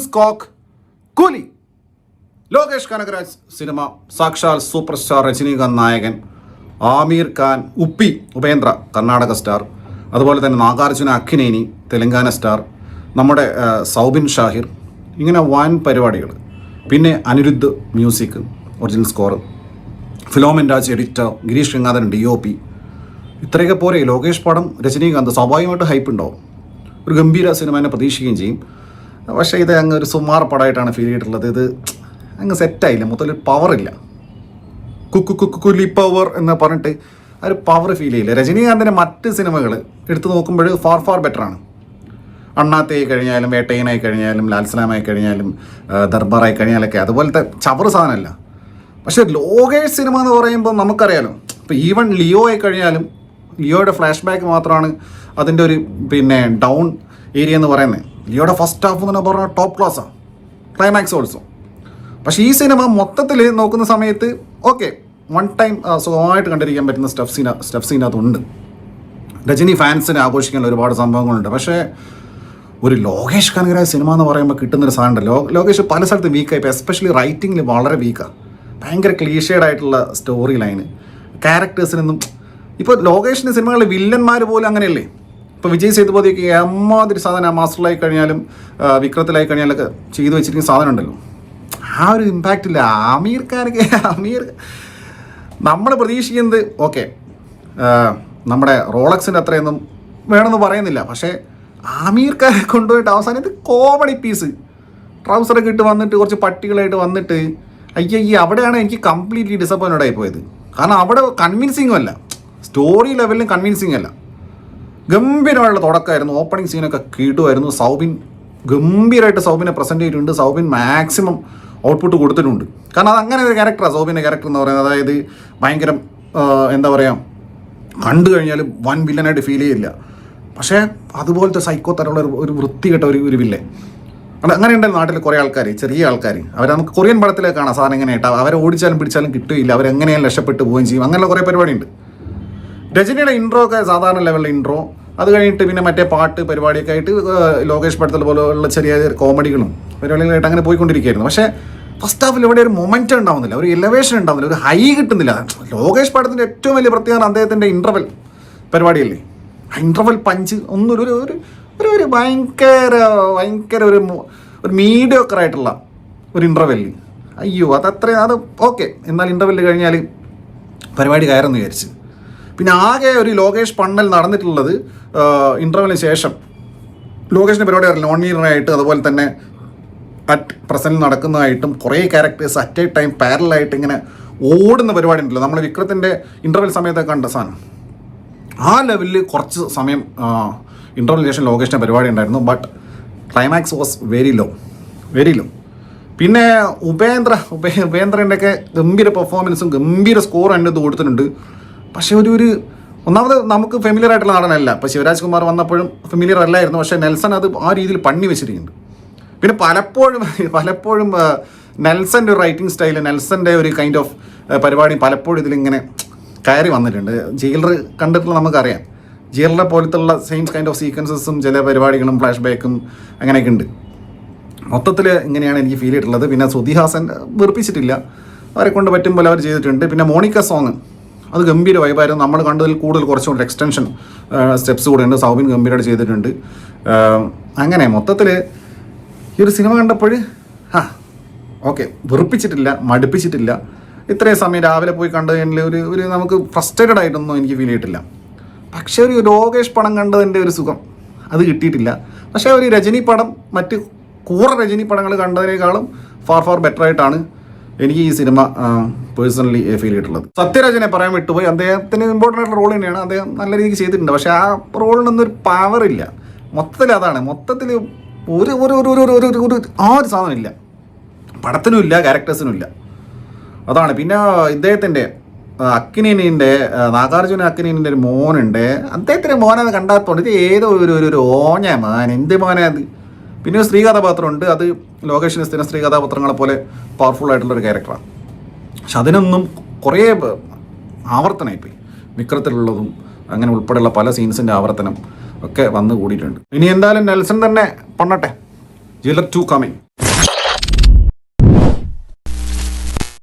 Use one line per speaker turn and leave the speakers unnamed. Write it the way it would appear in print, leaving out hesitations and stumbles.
സ്കോക്ക് കൂലി. ലോകേഷ് കനകരാജ് സിനിമ, സാക്ഷാൽ super star Rajinikanth നായകൻ, ആമീർ ഖാൻ ഉപേന്ദ്ര കർണാടക സ്റ്റാർ, അതുപോലെ തന്നെ നാഗാർജുന അക്കിനേനി തെലങ്കാന സ്റ്റാർ, നമ്മുടെ സൗബിൻ ഷാഹിർ, ഇങ്ങനെ വൻ പരിപാടികൾ. പിന്നെ Anirudh music original score, Philomin Raj editor, Girish Gangadharan DOP. ഇത്രയൊക്കെ പോരെ ലോകേഷ് പടം രജനീകാന്ത് സ്വാഭാവികമായിട്ട് ഹൈപ്പ് ഉണ്ടാവും. ഒരു ഗംഭീര സിനിമ തന്നെ പ്രതീക്ഷിക്കുകയും ചെയ്യും. പക്ഷേ ഇത് അങ്ങ് ഒരു സുമാർ പടമായിട്ടാണ് ഫീൽ ചെയ്തിട്ടുള്ളത്. ഇത് അങ്ങ് സെറ്റായില്ല, മൊത്തത്തിൽ പവറില്ല. കുലി പവർ എന്ന് പറഞ്ഞിട്ട് ആ ഒരു പവർ ഫീൽ ചെയ്യില്ല. രജനീകാന്തിൻ്റെ മറ്റ് സിനിമകൾ എടുത്തു നോക്കുമ്പോൾ ഫാർ ബെറ്ററാണ്. അണ്ണാത്തയായി കഴിഞ്ഞാലും, വേട്ടയനായി കഴിഞ്ഞാലും, ലാൽസലാമായി കഴിഞ്ഞാലും, ദർബാറായി കഴിഞ്ഞാലൊക്കെ അതുപോലത്തെ ചവറ് സാധനമല്ല. പക്ഷേ ലോകേഷ് സിനിമ എന്ന് പറയുമ്പോൾ നമുക്കറിയാലോ, ഇപ്പോൾ ഈവൻ ലിയോ ആയി കഴിഞ്ഞാലും ലിയോയുടെ ഫ്ലാഷ് ബാക്ക് മാത്രമാണ് അതിൻ്റെ ഒരു ഡൗൺ ഏരിയ എന്ന് പറയുന്നത്. ലിയോയുടെ ഫസ്റ്റ് ഹാഫ് എന്ന് പറഞ്ഞാൽ ടോപ്പ് ക്ലാസ്സാണ്, ക്ലൈമാക്സ് ഓൾസോ. പക്ഷേ ഈ സിനിമ മൊത്തത്തിൽ നോക്കുന്ന സമയത്ത് ഓക്കെ, വൺ ടൈം സുഖമായിട്ട് കണ്ടിരിക്കാൻ പറ്റുന്ന സ്റ്റെപ്സ് ഇതിനകത്തുണ്ട്. രജനി ഫാൻസിനെ ആഘോഷിക്കാൻ ഒരുപാട് സംഭവങ്ങളുണ്ട്. പക്ഷേ ഒരു ലോകേഷ് കനകരാജ് സിനിമ എന്ന് പറയുമ്പോൾ കിട്ടുന്നൊരു സാധനമുണ്ട്. ലോകേഷ് പല സ്ഥലത്ത് വീക്കായി, ഇപ്പോൾ എസ്പെഷ്യലി റൈറ്റിങ്ങിൽ വളരെ വീക്കാണ്. ഭയങ്കര ക്ലീഷേഡായിട്ടുള്ള സ്റ്റോറി ലൈന്, ക്യാരക്ടേഴ്സിനൊന്നും. ഇപ്പോൾ ലോകേഷിൻ്റെ സിനിമകളിൽ വില്ലന്മാർ പോലും അങ്ങനെയല്ലേ. ഇപ്പോൾ വിജയ് സേതുപതിയൊക്കെ എമ്മാതിരി സാധനം മാസ്റ്ററിലായി കഴിഞ്ഞാലും വിക്രത്തിലായി കഴിഞ്ഞാലൊക്കെ ചെയ്തു വെച്ചിരിക്കുന്ന സാധനം ഉണ്ടല്ലോ, ആ ഒരു ഇമ്പാക്റ്റ് ഇല്ല. ആമീർ ഖാനൊക്കെ നമ്മൾ പ്രതീക്ഷിക്കുന്നത് ഓക്കെ, നമ്മുടെ റോളക്സിൻ്റെ അത്രയൊന്നും വേണമെന്ന് പറയുന്നില്ല. പക്ഷേ ആമീർ ഖാനെ കൊണ്ടുപോയിട്ട് അവസാനത്ത് കോമഡി പീസ് ട്രൗസറൊക്കെ ഇട്ട് വന്നിട്ട് കുറച്ച് പട്ടികളായിട്ട് വന്നിട്ട് അവിടെയാണ് എനിക്ക് കംപ്ലീറ്റ്ലി ഡിസപ്പോയിൻറ്റഡ് ആയി പോയത്. കാരണം അവിടെ കൺവിൻസിങ്ങും അല്ല, സ്റ്റോറി ലെവലിലും കൺവിൻസിങ് അല്ല. ഗംഭീരമായിട്ടുള്ള തുടക്കമായിരുന്നു, ഓപ്പണിംഗ് സീനൊക്കെ കിടുമായിരുന്നു. സൗബിൻ ഗംഭീരമായിട്ട് സൗബിനെ പ്രസൻറ്റ് ചെയ്തിട്ടുണ്ട്. സൗബിൻ മാക്സിമം ഔട്ട്പുട്ട് കൊടുത്തിട്ടുണ്ട്. കാരണം അത് അങ്ങനെ ഒരു ക്യാരക്ടറാണ് സൗബിൻ്റെ ക്യാരക്ടർ എന്ന് പറയുന്നത്. അതായത് ഭയങ്കര എന്താ പറയുക, കണ്ടു കഴിഞ്ഞാൽ വൻ വില്ലനായിട്ട് ഫീൽ ചെയ്യില്ല. പക്ഷേ അതുപോലത്തെ സൈക്കോ തരമുള്ള ഒരു വൃത്തികെട്ട ഒരു വില്ലൻ. അങ്ങനെ ഉണ്ടല്ലോ നാട്ടിൽ കുറേ ആൾക്കാർ, ചെറിയ ആൾക്കാർ. അവർ നമുക്ക് കൊറിയൻ പടത്തിലേക്ക് കാണാം സാധനം എങ്ങനെയായിട്ട് അവരെ ഓടിച്ചാലും പിടിച്ചാലും കിട്ടുകയില്ല, അവരെങ്ങനെയും രക്ഷപ്പെട്ട് പോവുകയും ചെയ്യും. അങ്ങനെയുള്ള കുറേ പരിപാടിയുണ്ട്. രജനിയുടെ ഇൻട്രോ ഒക്കെ സാധാരണ ലെവലിലെ ഇൻട്രോ, അത് കഴിഞ്ഞിട്ട് പിന്നെ മറ്റേ പാട്ട് പരിപാടിയൊക്കെ ആയിട്ട് ലോകേഷ് പടത്തിൽ പോലെയുള്ള ചെറിയ കോമഡികളും പരിപാടികളായിട്ട് അങ്ങനെ പോയിക്കൊണ്ടിരിക്കുകയായിരുന്നു. പക്ഷേ ഫസ്റ്റ് ഹാഫിൽ ഇവിടെ ഒരു മൊമെൻറ്റം ഉണ്ടാവുന്നില്ല, ഒരു എലവേഷൻ ഉണ്ടാവുന്നില്ല, ഒരു ഹൈ കിട്ടുന്നില്ല. ലോകേഷ് പടത്തിൻ്റെ ഏറ്റവും വലിയ പ്രത്യേകത അദ്ദേഹത്തിൻ്റെ ഇൻ്റർവെൽ പരിപാടിയല്ലേ. ആ ഇൻ്റർവെൽ പഞ്ച് ഒരു ഭയങ്കര ഒരു മീഡിയോക്കറായിട്ടുള്ള ഒരു ഇൻ്റർവെല്ലിൽ അത് ഓക്കെ. എന്നാൽ ഇൻ്റർവെല്ല് കഴിഞ്ഞാൽ പരിപാടി കയറുമെന്ന് വിചാരിച്ച്. പിന്നെ ആകെ ഒരു ലോകേഷ് പണ്ടൽ നടന്നിട്ടുള്ളത് ഇൻ്റർവെല്ലിന് ശേഷം ലോകേഷിൻ്റെ പരിപാടി അറിയില്ല, നോൺ ലീനറായിട്ട് അതുപോലെ തന്നെ അറ്റ് പ്രസൻറ്റിൽ നടക്കുന്നതായിട്ടും കുറേ ക്യാരക്ടേഴ്സ് അറ്റ് എ ടൈം പാരലായിട്ട് ഇങ്ങനെ ഓടുന്ന പരിപാടി ഉണ്ടല്ലോ, നമ്മൾ വിക്രത്തിൻ്റെ ഇൻ്റർവെൽ സമയത്തൊക്കെ കണ്ട സാധനം. ആ ലെവലിൽ കുറച്ച് സമയം ഇൻ്റർവെല്ലിന് ശേഷം ലോകേഷിൻ്റെ പരിപാടി ഉണ്ടായിരുന്നു. But climax was very low. പിന്നെ ഉപേന്ദ്രൻ്റെയൊക്കെ ഗംഭീര പെർഫോമൻസും ഗംഭീര സ്കോറും എൻ്റെ ഇത് കൊടുത്തിട്ടുണ്ട്. പക്ഷേ ഒന്നാമത് നമുക്ക് ഫെമിലിയർ ആയിട്ടുള്ള നടനല്ല. ഇപ്പോൾ ശിവരാജ് കുമാർ വന്നപ്പോഴും ഫെമിലിയർ അല്ലായിരുന്നു. പക്ഷേ നെൽസൺ അത് ആ രീതിയിൽ പണി വെച്ചിരിക്കുന്നുണ്ട്. പിന്നെ പലപ്പോഴും നെൽസൻ്റെ ഒരു റൈറ്റിംഗ് സ്റ്റൈല്, നെൽസൻ്റെ ഒരു കൈൻഡ് ഓഫ് പരിപാടി പലപ്പോഴും ഇതിലിങ്ങനെ കയറി വന്നിട്ടുണ്ട്. ജയിലർ കണ്ടിട്ടുള്ള നമുക്കറിയാം, ജയിലറെ പോലത്തുള്ള സെയിം കൈൻഡ് ഓഫ് സീക്വൻസസും ചില പരിപാടികളും ഫ്ലാഷ് ബാക്കും അങ്ങനെയൊക്കെ ഉണ്ട്. മൊത്തത്തിൽ ഇങ്ങനെയാണ് എനിക്ക് ഫീൽ ചെയ്തിട്ടുള്ളത്. പിന്നെ ശ്രുതിഹാസൻ വെറുപ്പിച്ചിട്ടില്ല, അവരെ കൊണ്ട് പറ്റുമ്പോൾ അവർ ചെയ്തിട്ടുണ്ട്. പിന്നെ മോണിക്ക സോങ് അത് ഗംഭീര വൈബായിരുന്നു. നമ്മൾ കണ്ടതിൽ കൂടുതൽ കുറച്ചുകൂടി എക്സ്റ്റൻഷൻ സ്റ്റെപ്സ് കൂടെ ഉണ്ട്. സൗബിൻ ഗംഭീരമായിട്ട് ചെയ്തിട്ടുണ്ട്. അങ്ങനെ മൊത്തത്തിൽ ഈ ഒരു സിനിമ കണ്ടപ്പോൾ ഓക്കെ, വെറുപ്പിച്ചിട്ടില്ല, മടുപ്പിച്ചിട്ടില്ല. ഇത്രയും സമയം രാവിലെ പോയി കണ്ടു കഴിഞ്ഞാൽ ഒരു നമുക്ക് ഫ്രസ്ട്രേറ്റഡ് ആയിട്ടൊന്നും എനിക്ക് ഫീൽ ചെയ്തിട്ടില്ല. പക്ഷേ ഒരു ലോകേഷ് പടം കണ്ടതിൻ്റെ ഒരു സുഖം അത് കിട്ടിയിട്ടില്ല. പക്ഷേ ഒരു രജനി പടം മറ്റ് രജനി പടങ്ങൾ കണ്ടതിനേക്കാളും ഫാർ ബെറ്റർ ആയിട്ടാണ് എനിക്ക് ഈ സിനിമ പേഴ്സണലി ഫീൽ ചെയ്തിട്ടുള്ളത്. സത്യരാജനെ പറയാൻ വിട്ടുപോയി. അദ്ദേഹത്തിന് ഇമ്പോർട്ടൻ്റ് ആയിട്ടുള്ള റോൾ തന്നെയാണ്, അദ്ദേഹം നല്ല രീതിക്ക് ചെയ്തിട്ടുണ്ട്. പക്ഷേ ആ റോളിനൊന്നും ഒരു പവറില്ല. മൊത്തത്തിൽ അതാണ്, മൊത്തത്തിൽ ഒരു സാധനം ഇല്ല, പടത്തിനും ഇല്ല, ക്യാരക്ടേഴ്സിനും ഇല്ല. അതാണ്. പിന്നെ ഇദ്ദേഹത്തിൻ്റെ നാഗാർജുന അക്കിനീനിൻ്റെ ഒരു മോനുണ്ട്. അദ്ദേഹത്തിൻ്റെ മോനെന്ന് കണ്ടാത്തോണ്ട് ഇത് ഏതോ ഒരു ഓഞ്ഞ മോൻ, എന്ത് മോനെ അത്. പിന്നെ ഒരു സ്ത്രീ കഥാപാത്രമുണ്ട്, അത് ലോകേഷിന് സ്ഥിരം സ്ത്രീ കഥാപാത്രങ്ങളെ പോലെ പവർഫുൾ ആയിട്ടുള്ളൊരു ക്യാരക്ടറാണ്. പക്ഷെ അതിനൊന്നും കുറേ ആവർത്തനമായിപ്പോയി. വിക്രത്തിലുള്ളതും അങ്ങനെ ഉൾപ്പെടെയുള്ള പല സീൻസിൻ്റെ ആവർത്തനം ഒക്കെ വന്നു കൂടിയിട്ടുണ്ട്. ഇനി എന്തായാലും നെൽസൺ തന്നെ പണ്ണട്ടെ. Jailer 2 coming.